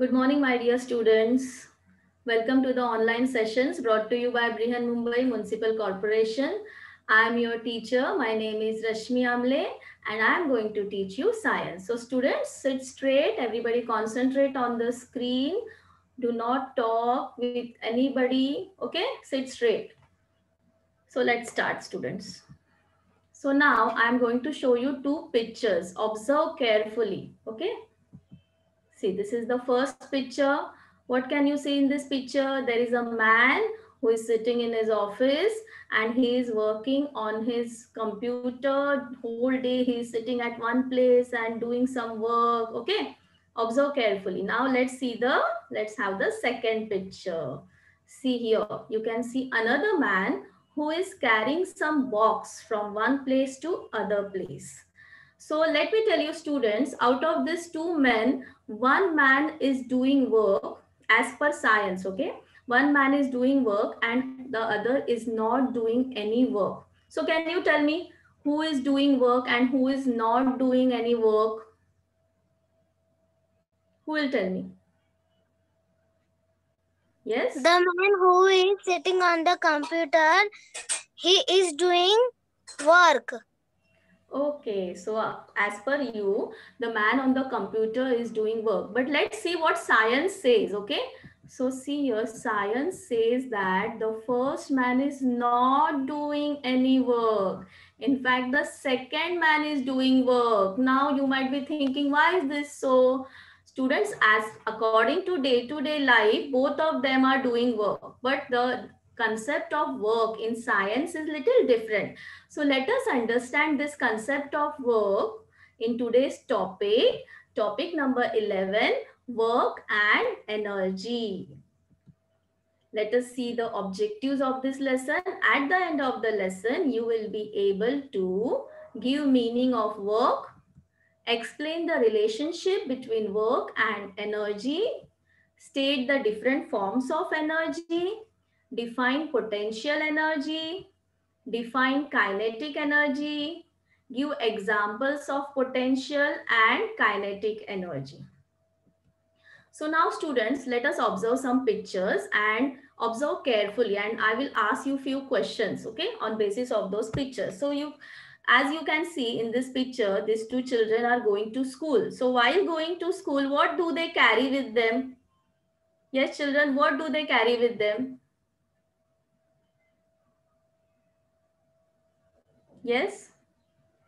Good morning, my dear students. Welcome to the online sessions brought to you by Brihan Mumbai Municipal Corporation. I am your teacher. My name is Rashmi Amle and I am going to teach you science. So students, sit straight. Everybody concentrate on the screen. Do not talk with anybody. Okay, sit straight. So let's start, students. So now I am going to show you two pictures. Observe carefully. Okay. See, this is the first picture. What can you see in this picture? There is a man who is sitting in his office and he is working on his computer. Whole day he is sitting at one place and doing some work. Okay. Observe carefully. Now let's have the second picture. See here. You can see another man who is carrying some box from one place to other place. So let me tell you students, out of these two men, one man is doing work as per science, okay? One man is doing work and the other is not doing any work. So can you tell me who is doing work and who is not doing any work? Who will tell me? Yes? The man who is sitting on the computer, he is doing work. Okay, so as per you, the man on the computer is doing work. But let's see what science says, okay? So see here, science says that the first man is not doing any work. In fact, the second man is doing work. Now you might be thinking, why is this so? Students, as according to day-to-day life, both of them are doing work. But the concept of work in science is little different. So let us understand this concept of work in today's topic. Topic number 11, work and energy. Let us see the objectives of this lesson. At the end of the lesson, you will be able to give meaning of work, explain the relationship between work and energy, state the different forms of energy, define potential energy, define kinetic energy, give examples of potential and kinetic energy. So now students, let us observe some pictures and observe carefully and I will ask you few questions, okay, on basis of those pictures. So as you can see in this picture, these two children are going to school. So while going to school, what do they carry with them? Yes, children, what do they carry with them? Yes?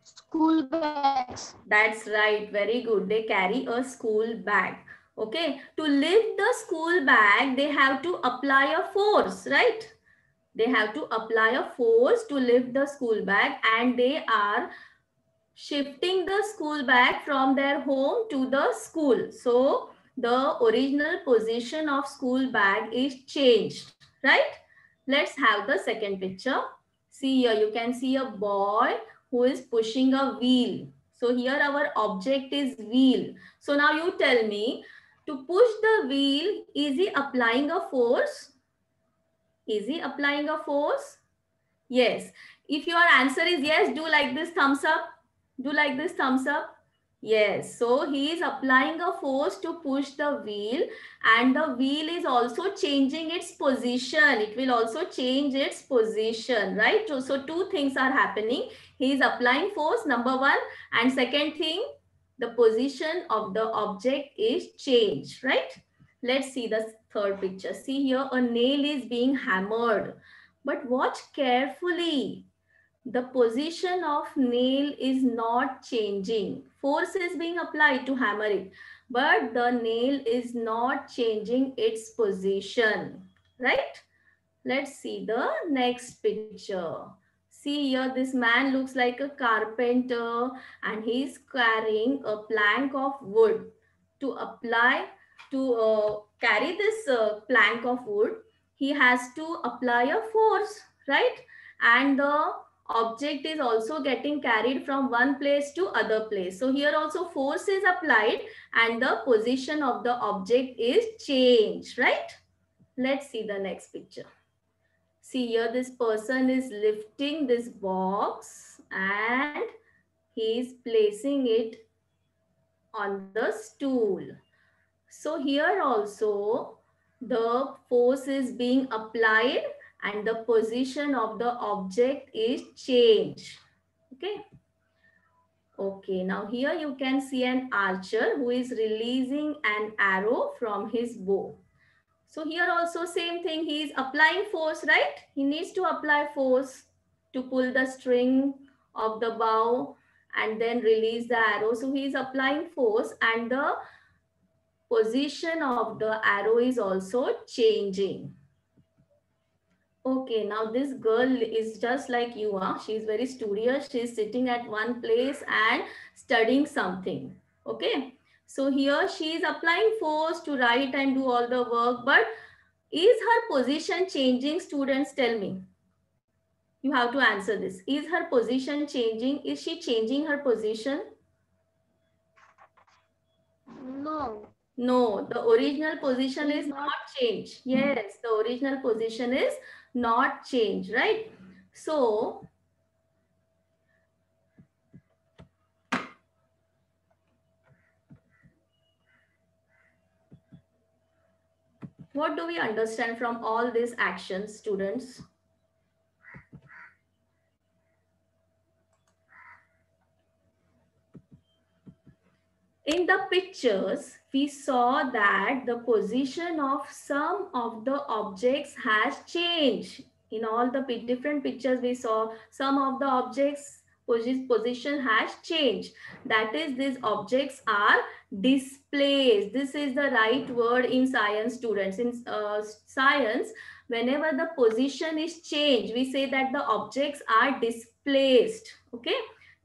School bags. That's right. Very good. They carry a school bag. Okay. To lift the school bag, they have to apply a force, right? They have to apply a force to lift the school bag and they are shifting the school bag from their home to the school. So the original position of school bag is changed, right? Let's have the second picture. See here, you can see a boy who is pushing a wheel. So here our object is wheel. So now you tell me, to push the wheel, is he applying a force? Is he applying a force? Yes. If your answer is yes, do like this thumbs up. Do like this thumbs up. Yes. So he is applying a force to push the wheel and the wheel is also changing its position. It will also change its position, right? So two things are happening. He is applying force, number one. And second thing, the position of the object is changed, right? Let's see the third picture. See here, a nail is being hammered. But watch carefully. The position of nail is not changing. Force is being applied to hammer it. But the nail is not changing its position. Right? Let's see the next picture. See here, this man looks like a carpenter and he's carrying a plank of wood. To carry this plank of wood, he has to apply a force, right? And the object is also getting carried from one place to other place. So here also force is applied and the position of the object is changed, right? Let's see the next picture. See here, this person is lifting this box and he is placing it on the stool. So here also the force is being applied and the position of the object is changed. Okay. Okay, now here you can see an archer who is releasing an arrow from his bow. So here also same thing, he is applying force, right? He needs to apply force to pull the string of the bow and then release the arrow. So he is applying force and the position of the arrow is also changing. Okay, now this girl is just like you are. She's very studious. She's sitting at one place and studying something. Okay, so here she is applying force to write and do all the work. But is her position changing? Students, tell me. You have to answer this. Is her position changing? Is she changing her position? No. No, the original position is not changed. Yes, the original position is not changed, right? So, what do we understand from all these actions, students? In the pictures, we saw that the position of some of the objects has changed. In all the different pictures, we saw some of the objects position has changed. That is, these objects are displaced. This is the right word in science, students. In science, whenever the position is changed, we say that the objects are displaced. Okay,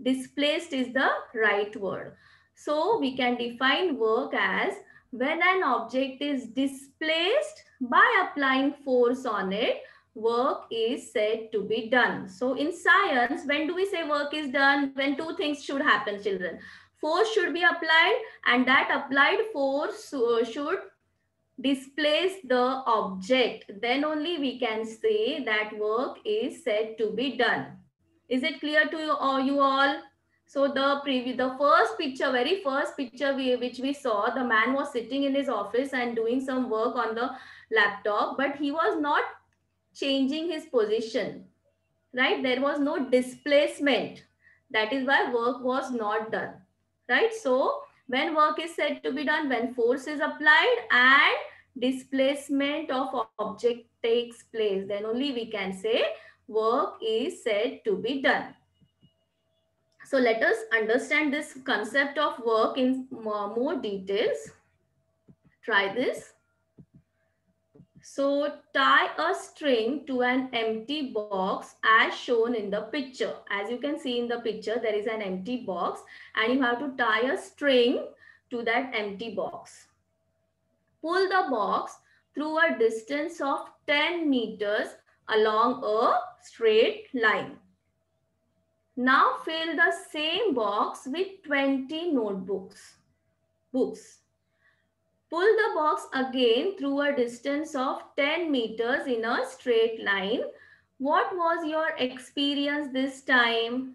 displaced is the right word. So we can define work as when an object is displaced by applying force on it, work is said to be done. So in science, when do we say work is done? When two things should happen, children. Force should be applied and that applied force should displace the object. Then only we can say that work is said to be done. Is it clear to you all? So the first picture, very first picture which we saw, the man was sitting in his office and doing some work on the laptop, but he was not changing his position, right? There was no displacement. That is why work was not done, right? So when work is said to be done, when force is applied and displacement of object takes place, then only we can say work is said to be done. So let us understand this concept of work in more details. Try this. So tie a string to an empty box as shown in the picture. As you can see in the picture, there is an empty box and you have to tie a string to that empty box. Pull the box through a distance of 10 meters along a straight line. Now fill the same box with 20 notebooks. Pull the box again through a distance of 10 meters in a straight line. What was your experience this time?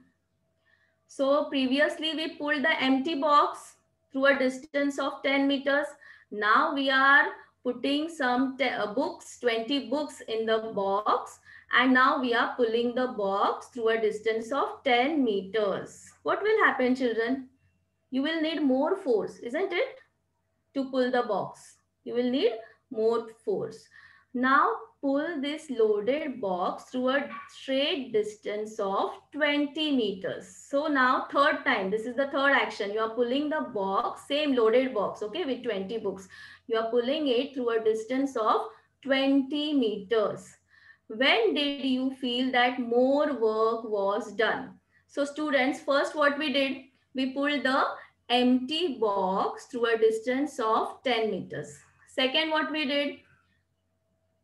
So previously we pulled the empty box through a distance of 10 meters. Now we are putting some books, 20 books in the box. And now we are pulling the box through a distance of 10 meters. What will happen, children? You will need more force, isn't it? To pull the box. You will need more force. Now pull this loaded box through a straight distance of 20 meters. So now third time, this is the third action. You are pulling the box, same loaded box, okay, with 20 books. You are pulling it through a distance of 20 meters. When did you feel that more work was done? So students, first what we did, we pulled the empty box through a distance of 10 meters. Second, what we did,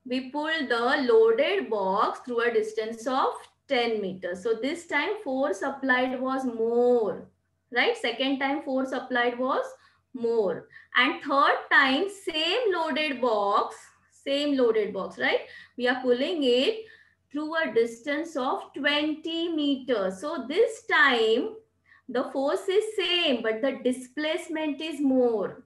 we pulled the loaded box through a distance of 10 meters. So this time force applied was more, right? Second time force applied was more. And third time, same loaded box, right? We are pulling it through a distance of 20 meters. So this time, the force is same, but the displacement is more.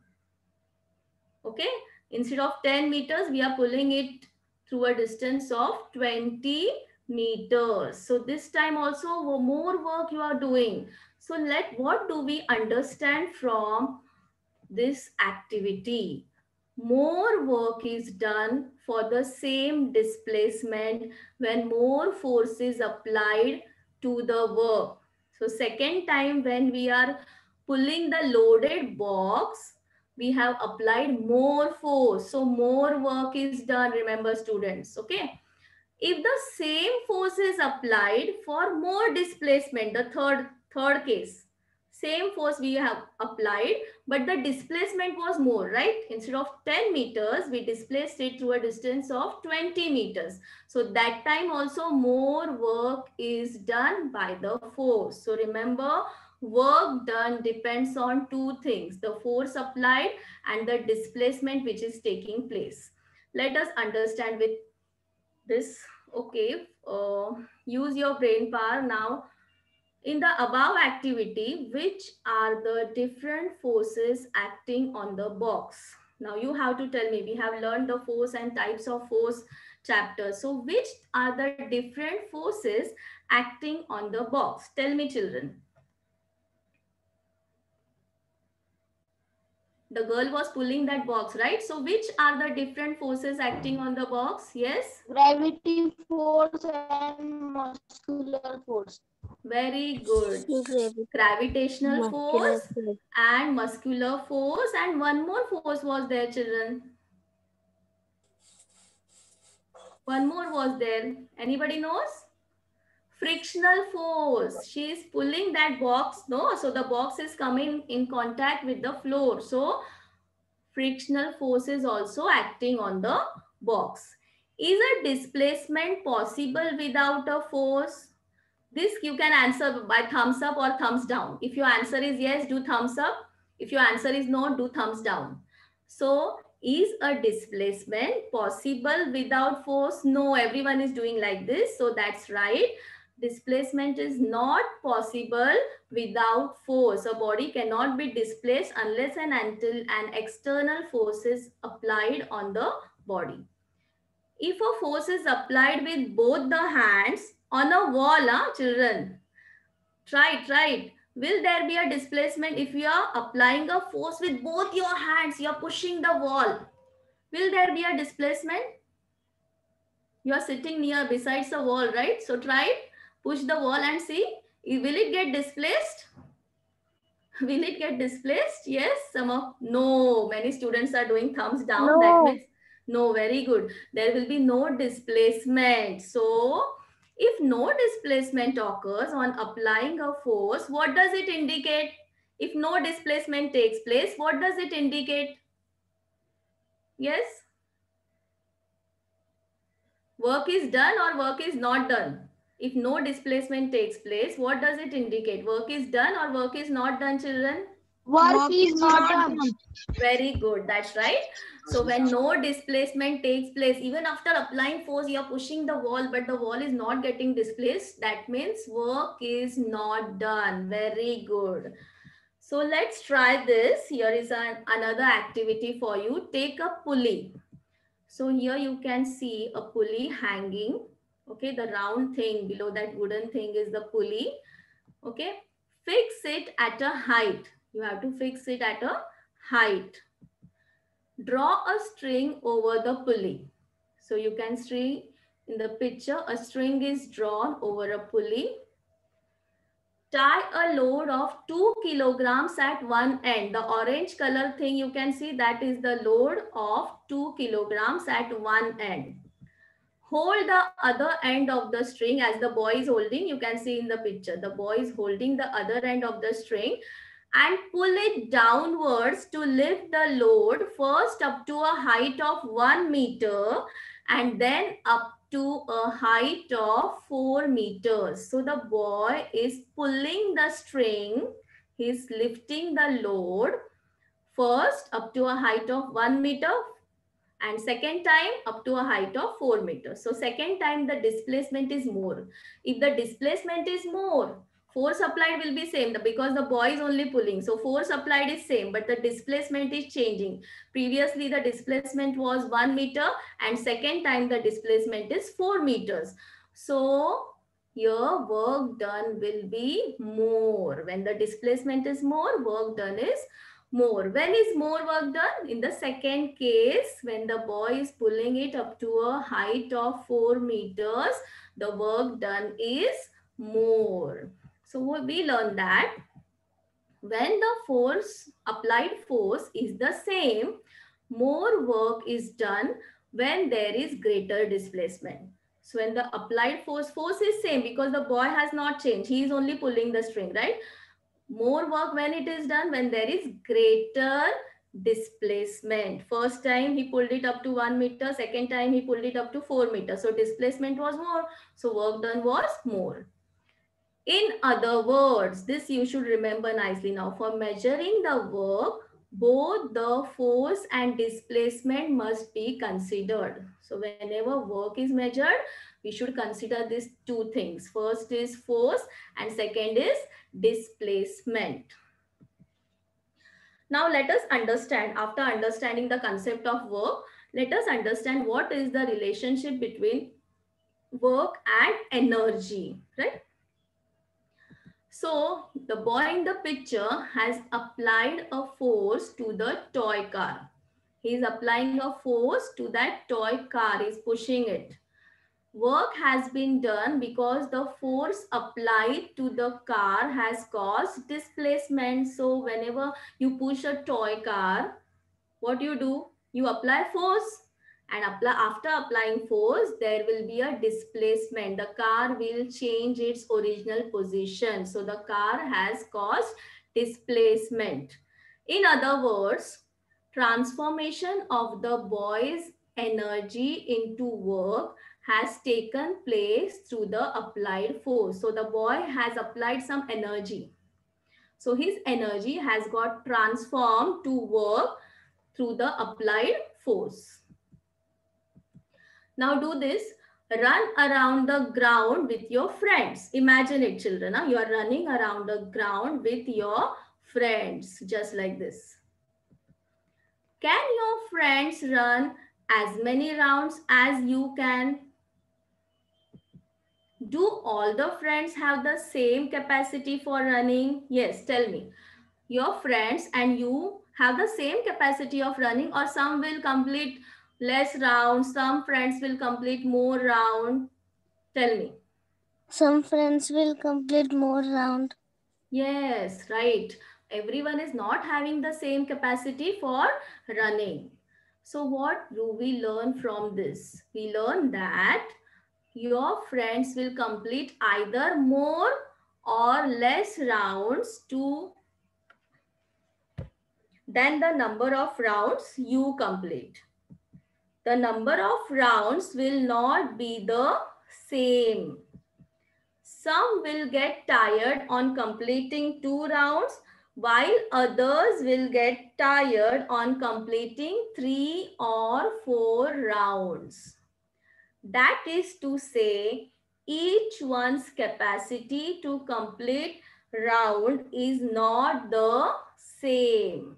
Okay, instead of 10 meters, we are pulling it through a distance of 20 meters. So this time also more work you are doing. So what do we understand from this activity? More work is done for the same displacement when more force is applied to the work. So second time when we are pulling the loaded box, we have applied more force. So more work is done, remember students, okay? If the same force is applied for more displacement, the third case, same force we have applied, but the displacement was more, right? Instead of 10 meters, we displaced it through a distance of 20 meters. So that time also more work is done by the force. So remember, work done depends on two things, the force applied and the displacement which is taking place. Let us understand with this. Okay, use your brain power now. In the above activity, which are the different forces acting on the box? Now you have to tell me. We have learned the force and types of force chapter. So which are the different forces acting on the box? Tell me, children. The girl was pulling that box, right? So which are the different forces acting on the box? Yes? Gravity force and muscular force. Very good. Gravity, Gravitational muscular force force. and muscular force, and one more force was there, children. One more was there. Anybody knows? Frictional force. She is pulling that box, no? So the box is coming in contact with the floor. So frictional force is also acting on the box. Is a displacement possible without a force? This you can answer by thumbs up or thumbs down. If your answer is yes, do thumbs up. If your answer is no, do thumbs down. So, is a displacement possible without force? No, everyone is doing like this. So, that's right. Displacement is not possible without force. A body cannot be displaced unless and until an external force is applied on the body. If a force is applied with both the hands on a wall, children, try it. Will there be a displacement if you are applying a force with both your hands? You are pushing the wall. Will there be a displacement? You are sitting near besides the wall, right? So try it. Push the wall and see. Will it get displaced? Will it get displaced? Yes. No. Many students are doing thumbs down. That No. means no. Very good. There will be no displacement. So if no displacement occurs on applying a force, what does it indicate? If no displacement takes place, what does it indicate? Yes. Work is done or work is not done? If no displacement takes place, what does it indicate? Work is done or work is not done, children? Work is not done. Very good. That's right. So when no displacement takes place, even after applying force, you are pushing the wall, but the wall is not getting displaced. That means work is not done. Very good. So let's try this. Here is another activity for you. Take a pulley. So here you can see a pulley hanging. Okay, the round thing below that wooden thing is the pulley. Okay, fix it at a height. You have to fix it at a height. Draw a string over the pulley. So you can see in the picture, a string is drawn over a pulley. Tie a load of 2 kilograms at one end. The orange color thing you can see, that is the load of 2 kilograms at one end. Hold the other end of the string as the boy is holding. You can see in the picture, the boy is holding the other end of the string and pull it downwards to lift the load first up to a height of 1 meter and then up to a height of 4 meters. So the boy is pulling the string, he's lifting the load first up to a height of 1 meter and second time up to a height of 4 meters. So second time the displacement is more. If the displacement is more, Force applied will be same because the boy is only pulling. So force applied is same, but the displacement is changing. Previously, the displacement was 1 meter and second time the displacement is 4 meters. So here work done will be more. When the displacement is more, work done is more. When is more work done? In the second case, when the boy is pulling it up to a height of 4 meters, the work done is more. So we learned that when the applied force is the same, more work is done when there is greater displacement. So when the applied force is same because the boy has not changed. He is only pulling the string, right? More work when it is done when there is greater displacement. First time he pulled it up to 1 meter. Second time he pulled it up to 4 meters. So displacement was more. So work done was more. In other words, this you should remember nicely now. For measuring the work, both the force and displacement must be considered. So whenever work is measured, we should consider these two things. First is force and second is displacement. Now let us understand, after understanding the concept of work, let us understand what is the relationship between work and energy, right? So the boy in the picture has applied a force to the toy car. He is applying a force to that toy car. He is pushing it. Work has been done because the force applied to the car has caused displacement. So whenever you push a toy car, what do? You apply force. And after applying force, there will be a displacement. The car will change its original position. So the car has caused displacement. In other words, transformation of the boy's energy into work has taken place through the applied force. So the boy has applied some energy. So his energy has got transformed to work through the applied force. Now do this. Run around the ground with your friends. Imagine it, children. You are running around the ground with your friends, just like this. Can your friends run as many rounds as you can? Do all the friends have the same capacity for running? Yes, tell me. Your friends and you have the same capacity of running, or some will complete less rounds, some friends will complete more round? Tell me. Some friends will complete more round. Yes, right. Everyone is not having the same capacity for running. So what do we learn from this? We learn that your friends will complete either more or less rounds than the number of rounds you complete. The number of rounds will not be the same. Some will get tired on completing 2 rounds, while others will get tired on completing 3 or 4 rounds. That is to say, each one's capacity to complete round is not the same.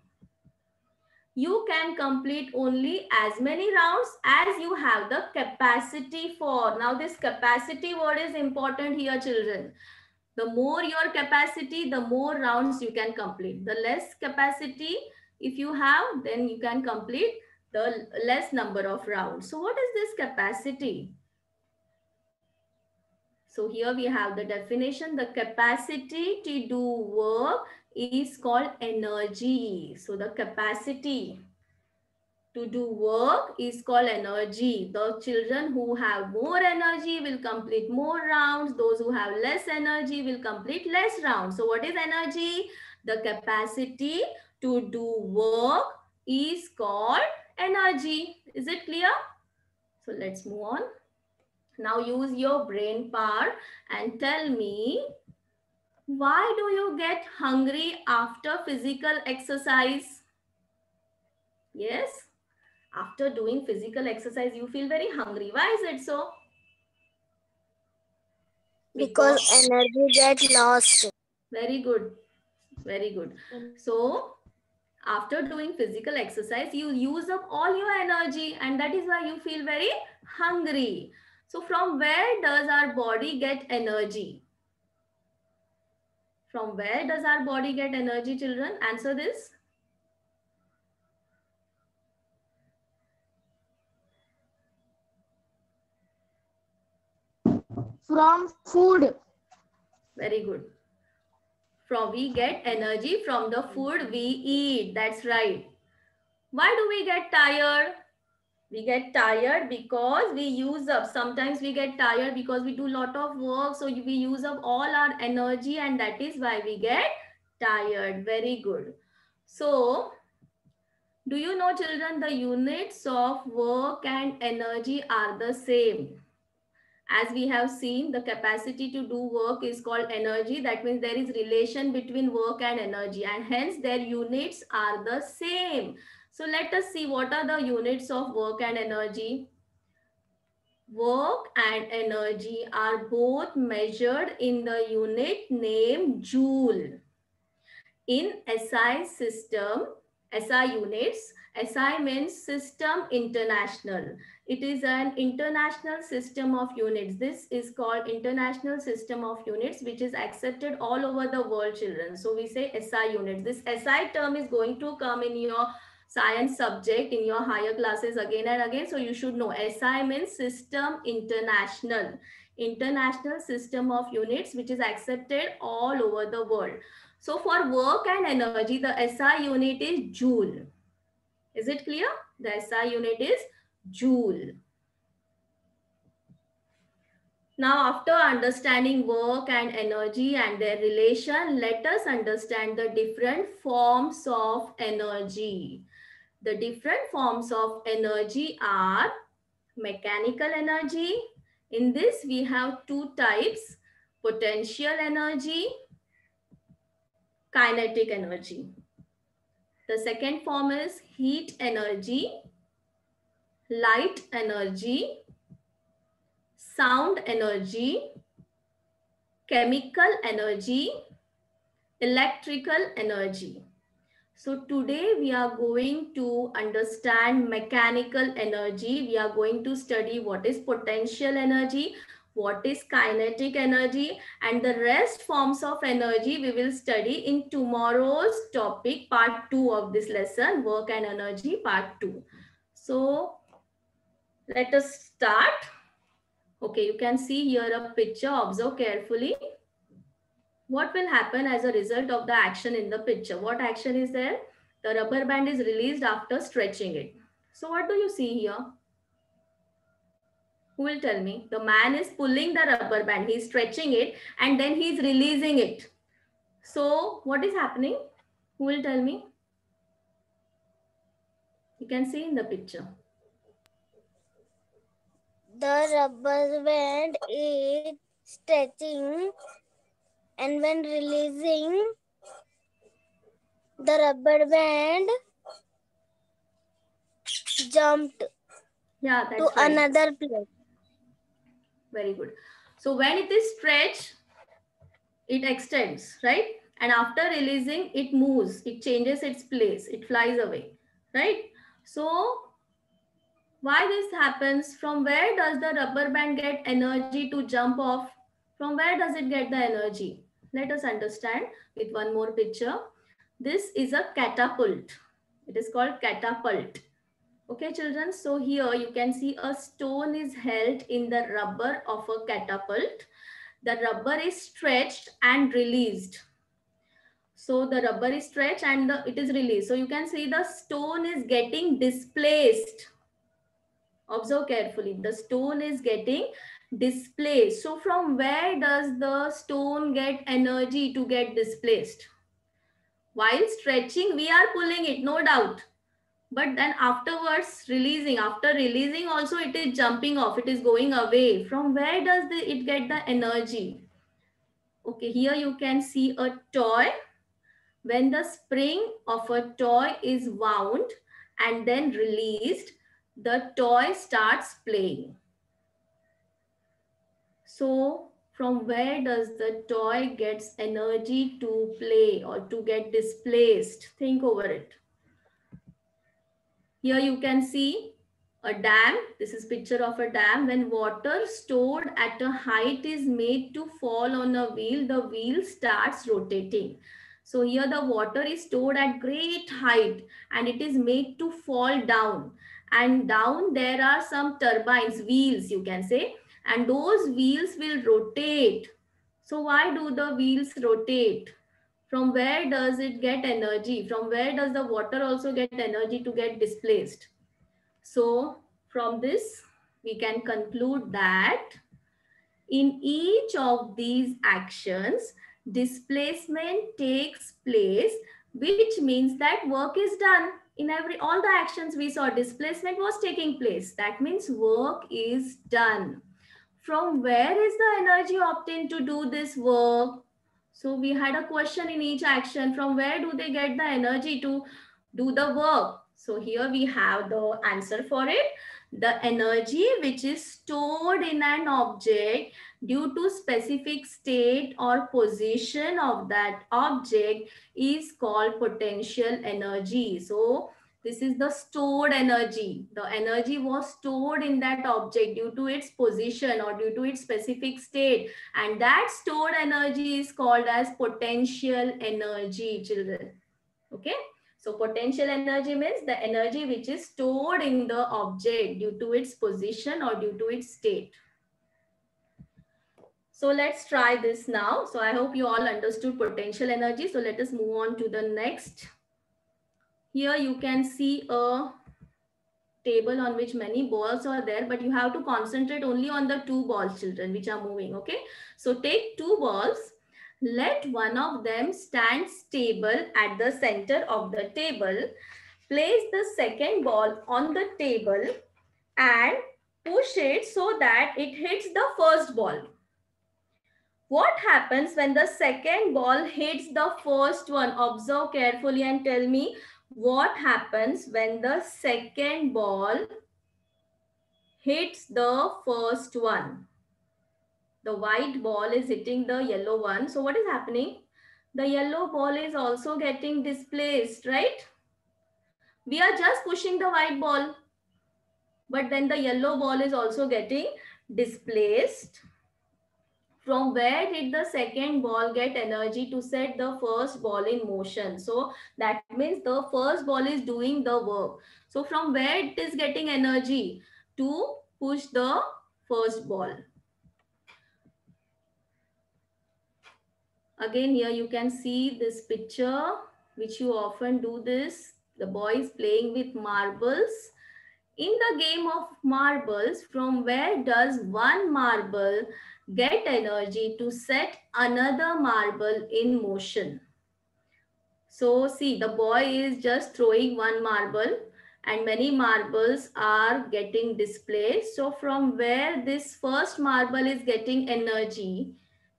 You can complete only as many rounds as you have the capacity for. Now this capacity word is important here, children. The more your capacity, the more rounds you can complete. The less capacity if you have, then you can complete the less number of rounds. So what is this capacity? So here we have the definition. The capacity to do work is called energy. So the capacity to do work is called energy. The children who have more energy will complete more rounds. Those who have less energy will complete less rounds. So what is energy? The capacity to do work is called energy. Is it clear? So let's move on. Now use your brain power and tell me, why do you get hungry after physical exercise? Yes. After doing physical exercise, you feel very hungry. Why is it so? Because energy gets lost. Very good. Very good. So after doing physical exercise, you use up all your energy, and that is why you feel very hungry. So from where does our body get energy? From where does our body get energy, children? Answer this. From food. Very good. From we get energy from the food we eat. That's right. Why do we get tired? We get tired because we use up. Sometimes we get tired because we do a lot of work. So we use up all our energy, and that is why we get tired. Very good. So do you know, children, the units of work and energy are the same? As we have seen, the capacity to do work is called energy. That means there is relation between work and energy, and hence their units are the same. So let us see what are the units of work and energy. Work and energy are both measured in the unit named joule. In SI system, SI units, SI means System International. It is an international system of units. This is called International System of Units, which is accepted all over the world, children. So we say SI units. This SI term is going to come in your science subject in your higher classes again and again. So you should know SI means System International. International System of Units, which is accepted all over the world. So for work and energy, the SI unit is joule. Is it clear? The SI unit is joule. Now, after understanding work and energy and their relation, let us understand the different forms of energy. The different forms of energy are mechanical energy. In this, we have two types: potential energy, kinetic energy. The second form is heat energy, light energy, sound energy, chemical energy, electrical energy. So today we are going to understand mechanical energy. We are going to study what is potential energy, what is kinetic energy, and the rest forms of energy we will study in tomorrow's topic, part 2 of this lesson, work and energy, part 2. So let us start. Okay, you can see here a picture. Observe carefully. What will happen as a result of the action in the picture? What action is there? The rubber band is released after stretching it. So what do you see here? Who will tell me? The man is pulling the rubber band. He is stretching it and then he is releasing it. So what is happening? Who will tell me? You can see in the picture. The rubber band is stretching, and when releasing, the rubber band jumped Yeah, to that's right. another place. Very good. So when it is stretched, it extends, right? And after releasing, it moves, it changes its place, it flies away, right? So why this happens? From where does the rubber band get energy to jump off? From where does it get the energy? Let us understand with one more picture. This is a catapult. It is called catapult. Okay, children. So here you can see a stone is held in the rubber of a catapult. The rubber is stretched and released. So the rubber is stretched and it is released. So you can see the stone is getting displaced. Observe carefully. The stone is getting displaced. So from where does the stone get energy to get displaced? While stretching, we are pulling it, no doubt. But then afterwards, releasing, after releasing also it is jumping off, it is going away. From where does it get the energy? Okay, here you can see a toy. When the spring of a toy is wound and then released, the toy starts playing. So From where does the toy gets energy to play or to get displaced? Think over it. Here you can see a dam. This is picture of a dam. When water stored at a height is made to fall on a wheel, the wheel starts rotating. So here the water is stored at great height and it is made to fall down. And down there are some turbines, wheels you can say, and those wheels will rotate. So why do the wheels rotate? From where does it get energy? From where does the water also get energy to get displaced? So from this, we can conclude that in each of these actions, displacement takes place, which means that work is done. In all the actions we saw, displacement was taking place. That means work is done. From where is the energy obtained to do this work? So we had a question in each action. From where do they get the energy to do the work? So here we have the answer for it. The energy which is stored in an object due to specific state or position of that object is called potential energy. So this is the stored energy. The energy was stored in that object due to its position or due to its specific state. And that stored energy is called as potential energy, children. Okay. So potential energy means the energy which is stored in the object due to its position or due to its state. So let's try this now. So I hope you all understood potential energy. So let us move on to the next. Here you can see a table on which many balls are there, but you have to concentrate only on the two balls, children, which are moving. Okay. So take two balls. Let one of them stand stable at the center of the table. Place the second ball on the table and push it so that it hits the first ball. What happens when the second ball hits the first one? Observe carefully and tell me what happens when the second ball hits the first one. The white ball is hitting the yellow one. So what is happening? The yellow ball is also getting displaced, right? We are just pushing the white ball, but then the yellow ball is also getting displaced. From where did the second ball get energy to set the first ball in motion? So that means the first ball is doing the work. So from where it is getting energy to push the first ball? Again, here you can see this picture, which you often do this. The boy is playing with marbles. In the game of marbles, from where does one marble get energy to set another marble in motion? So see, the boy is just throwing one marble and many marbles are getting displaced. So from where this first marble is getting energy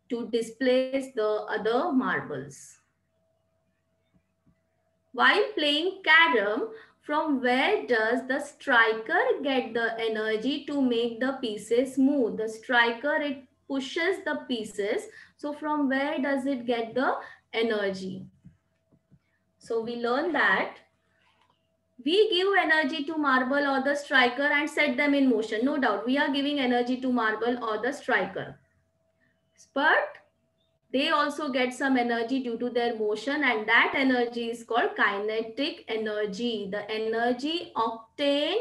to displace the other marbles? While playing carom, from where does the striker get the energy to make the pieces move? The striker, it pushes the pieces. So from where does it get the energy? So we learn that we give energy to marble or the striker and set them in motion. No doubt, we are giving energy to marble or the striker. But they also get some energy due to their motion, and that energy is called kinetic energy. The energy obtained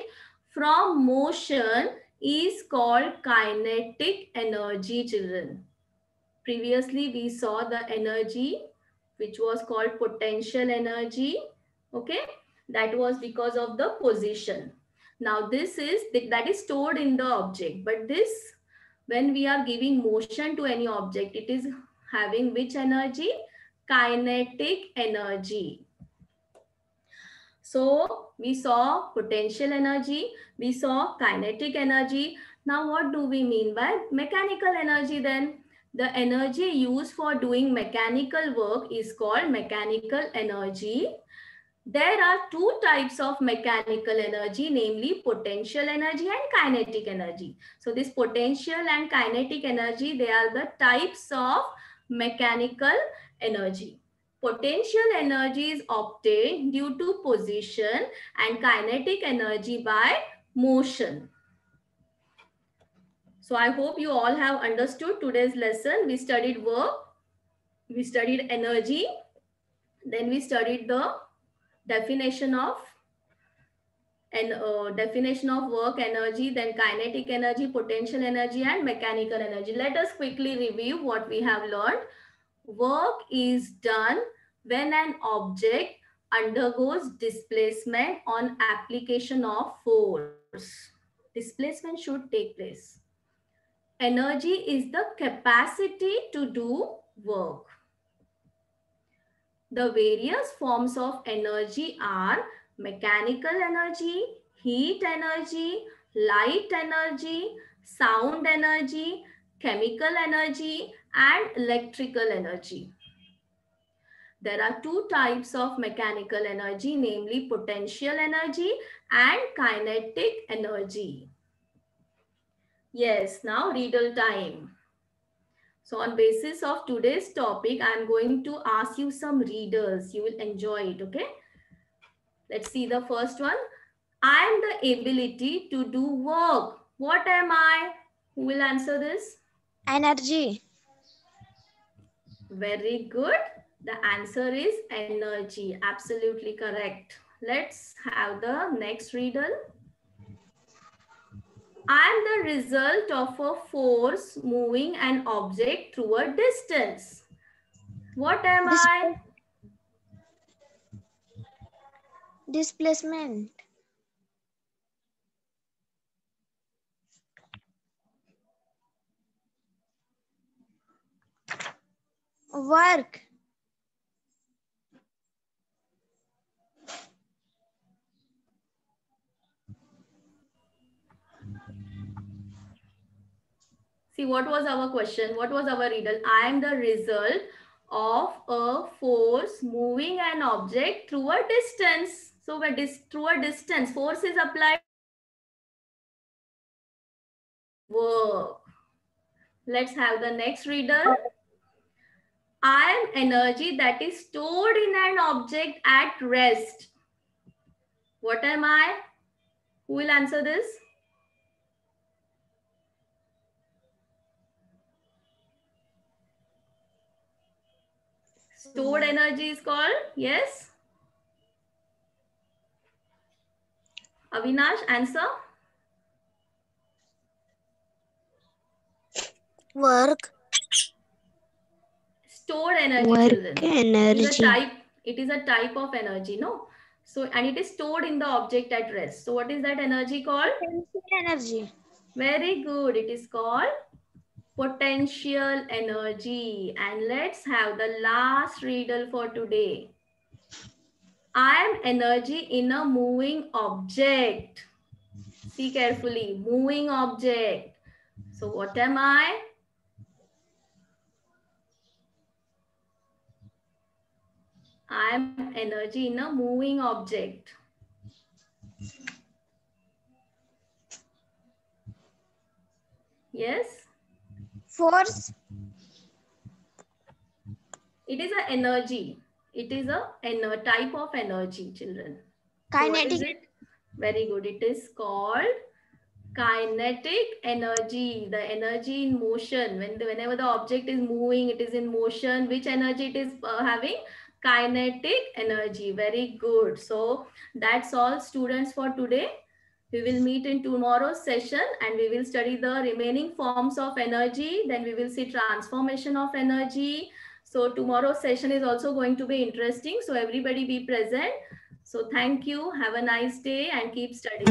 from motion is called kinetic energy, children. Previously, we saw the energy which was called potential energy. Okay, that was because of the position. Now this is that is stored in the object, but this, when we are giving motion to any object, it is having which energy? Kinetic energy. So we saw potential energy, we saw kinetic energy. Now what do we mean by mechanical energy then? The energy used for doing mechanical work is called mechanical energy. There are two types of mechanical energy, namely potential energy and kinetic energy. So this potential and kinetic energy, they are the types of mechanical energy. Potential energy is obtained due to position and kinetic energy by motion. So I hope you all have understood today's lesson. We studied work, we studied energy, then we studied the definition of definition of work energy, then kinetic energy, potential energy, and mechanical energy. Let us quickly review what we have learned. Work is done when an object undergoes displacement on application of force. Displacement should take place. Energy is the capacity to do work. The various forms of energy are mechanical energy, heat energy, light energy, sound energy, chemical energy, and electrical energy. There are two types of mechanical energy, namely potential energy and kinetic energy. Yes, now riddle time. So on basis of today's topic, I am going to ask you some riddles. You will enjoy it, okay? Let's see the first one. I am the ability to do work. What am I? Who will answer this? Energy. Very good. The answer is energy. Absolutely correct. Let's have the next riddle. I am the result of a force moving an object through a distance. What am I? Displacement. Work. See, what was our question? What was our riddle? I am the result of a force moving an object through a distance. So through a distance, force is applied. Work. Let's have the next riddle. I am energy that is stored in an object at rest. What am I? Who will answer this? Stored energy is called, yes? Avinash, answer? Work. Stored energy, Work children. energy. It is a type of energy, no? So, and it is stored in the object at rest. So what is that energy called? Potential energy. Very good. It is called potential energy. And let's have the last riddle for today. I am energy in a moving object. See carefully, moving object. So what am I? I am energy in a moving object. Yes? Force. It is an energy. It is a type of energy, children. Kinetic. So what is it? Very good. It is called kinetic energy. The energy in motion. Whenever the object is moving, it is in motion. Which energy it is having? Kinetic energy. Very good. So that's all, students, for today. We will meet in tomorrow's session and we will study the remaining forms of energy. Then we will see transformation of energy. So tomorrow's session is also going to be interesting. So everybody be present. So thank you. Have a nice day and keep studying.